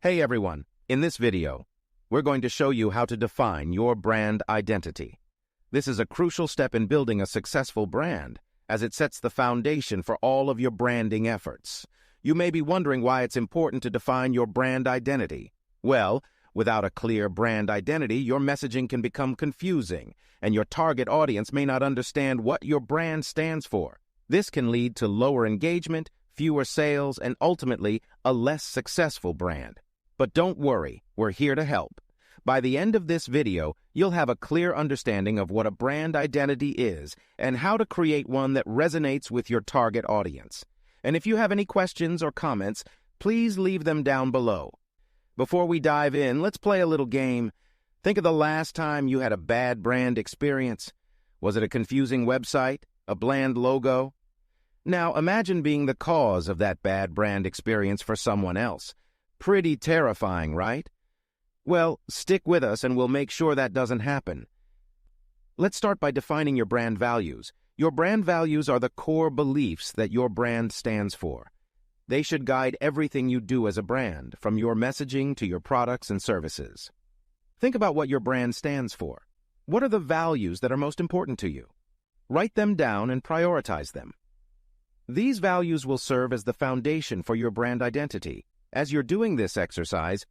Hey everyone, in this video, we're going to show you how to define your brand identity. This is a crucial step in building a successful brand, as it sets the foundation for all of your branding efforts. You may be wondering why it's important to define your brand identity. Well, without a clear brand identity, your messaging can become confusing, and your target audience may not understand what your brand stands for. This can lead to lower engagement, fewer sales, and ultimately, a less successful brand. But don't worry, we're here to help. By the end of this video, you'll have a clear understanding of what a brand identity is and how to create one that resonates with your target audience. And if you have any questions or comments, please leave them down below. Before we dive in, let's play a little game. Think of the last time you had a bad brand experience. Was it a confusing website? A bland logo? Now, imagine being the cause of that bad brand experience for someone else. Pretty terrifying, right? Well, stick with us and we'll make sure that doesn't happen. Let's start by defining your brand values. Your brand values are the core beliefs that your brand stands for. They should guide everything you do as a brand, from your messaging to your products and services. Think about what your brand stands for. What are the values that are most important to you? Write them down and prioritize them. These values will serve as the foundation for your brand identity. As you're doing this exercise,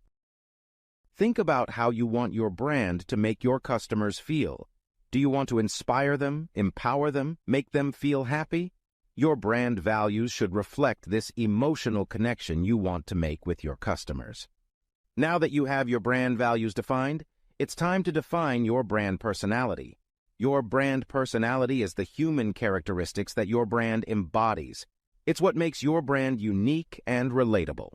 think about how you want your brand to make your customers feel. Do you want to inspire them, empower them, make them feel happy? Your brand values should reflect this emotional connection you want to make with your customers. Now that you have your brand values defined, it's time to define your brand personality. Your brand personality is the human characteristics that your brand embodies. It's what makes your brand unique and relatable.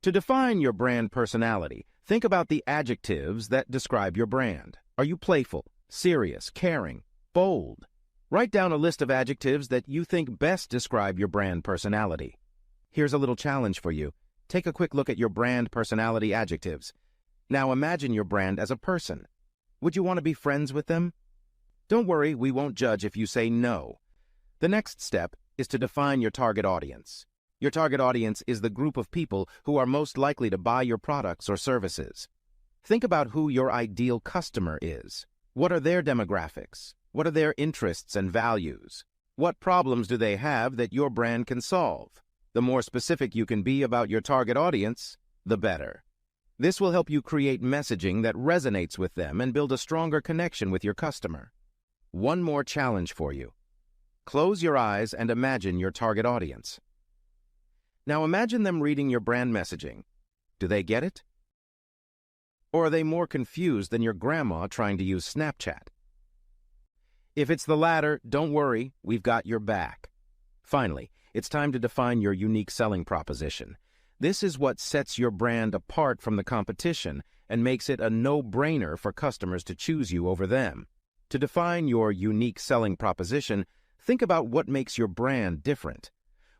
To define your brand personality, think about the adjectives that describe your brand. Are you playful, serious, caring, bold? Write down a list of adjectives that you think best describe your brand personality. Here's a little challenge for you. Take a quick look at your brand personality adjectives. Now imagine your brand as a person. Would you want to be friends with them? Don't worry, we won't judge if you say no. The next step is to define your target audience. Your target audience is the group of people who are most likely to buy your products or services. Think about who your ideal customer is. What are their demographics? What are their interests and values? What problems do they have that your brand can solve? The more specific you can be about your target audience, the better. This will help you create messaging that resonates with them and build a stronger connection with your customer. One more challenge for you. Close your eyes and imagine your target audience. Now imagine them reading your brand messaging. Do they get it? Or are they more confused than your grandma trying to use Snapchat? If it's the latter, don't worry, we've got your back. Finally, it's time to define your unique selling proposition. This is what sets your brand apart from the competition and makes it a no-brainer for customers to choose you over them. To define your unique selling proposition, think about what makes your brand different.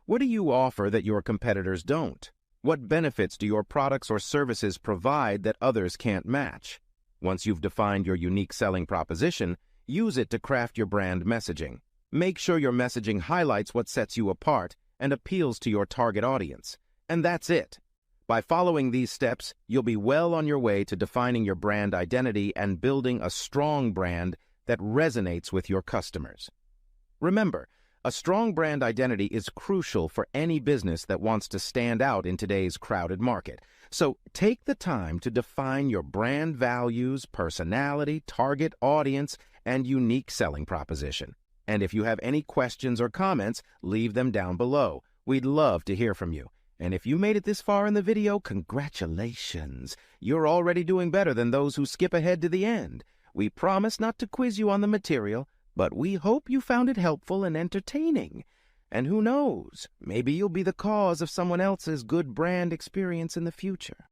What do you offer that your competitors don't? What benefits do your products or services provide that others can't match? Once you've defined your unique selling proposition, use it to craft your brand messaging. Make sure your messaging highlights what sets you apart and appeals to your target audience. And that's it. By following these steps, you'll be well on your way to defining your brand identity and building a strong brand that resonates with your customers. Remember, a strong brand identity is crucial for any business that wants to stand out in today's crowded market. So take the time to define your brand values, personality, target audience, and unique selling proposition. And if you have any questions or comments, leave them down below. We'd love to hear from you. And if you made it this far in the video, congratulations. You're already doing better than those who skip ahead to the end. We promise not to quiz you on the material, but we hope you found it helpful and entertaining. And who knows, maybe you'll be the cause of someone else's good brand experience in the future.